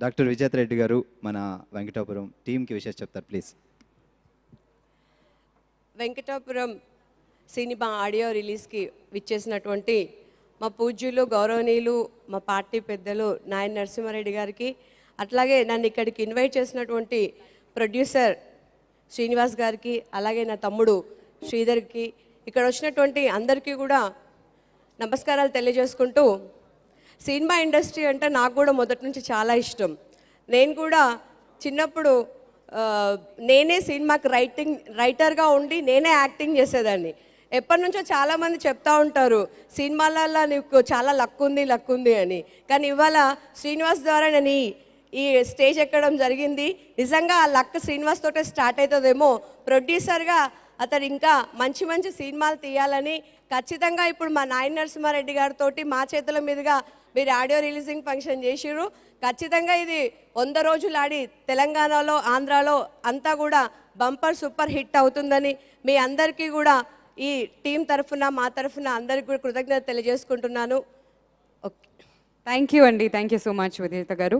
Doctor విజేత రెడ్డి గారు మన వెంకటాపురం టీంకి విషయం చెప్తారు ప్లీజ్. వెంకటాపురం సినిమా ఆడియో రిలీజ్కి విచ్చేసినటువంటి మా పూజ్యులు గౌరవనీయులు మా పార్టీ పెద్దలు నాయన నరసింహారెడ్డి గారికి, అట్లాగే నన్ను ఇక్కడికి ఇన్వైట్ చేసినటువంటి ప్రొడ్యూసర్ శ్రీనివాస్ గారికి, అలాగే నా తమ్ముడు శ్రీధర్కి, ఇక్కడ వచ్చినటువంటి అందరికీ కూడా నమస్కారాలు తెలియజేసుకుంటూ, సినిమా ఇండస్ట్రీ అంటే నాకు కూడా మొదటి నుంచి చాలా ఇష్టం. నేను కూడా చిన్నప్పుడు నేనే సినిమాకి రైటర్గా ఉండి నేనే యాక్టింగ్ చేసేదాన్ని. ఎప్పటి నుంచో చాలామంది చెప్తా ఉంటారు సినిమాలలో నీకు చాలా లక్ ఉంది అని. కానీ ఇవాళ శ్రీనివాస్ ద్వారా నేను ఈ స్టేజ్ ఎక్కడం జరిగింది. నిజంగా ఆ లక్ శ్రీనివాస్ తోటే స్టార్ట్ అవుతుందేమో. ప్రొడ్యూసర్గా అతను ఇంకా మంచి మంచి సినిమాలు తీయాలని ఖచ్చితంగా ఇప్పుడు మా నాయన నరసింహారెడ్డి గారితో మా చేతుల మీదుగా మీరు ఆడియో రిలీజింగ్ ఫంక్షన్ చేసిర్రు. ఖచ్చితంగా ఇది 100 రోజులు ఆడి తెలంగాణలో ఆంధ్రాలో అంతా కూడా బంపర్ సూపర్ హిట్ అవుతుందని మీ అందరికీ కూడా ఈ టీం తరఫున మా తరఫున అందరికీ కూడా కృతజ్ఞత తెలియజేసుకుంటున్నాను. థ్యాంక్ యూ అండి. థ్యాంక్ యూ సో మచ్ విజేత గారు.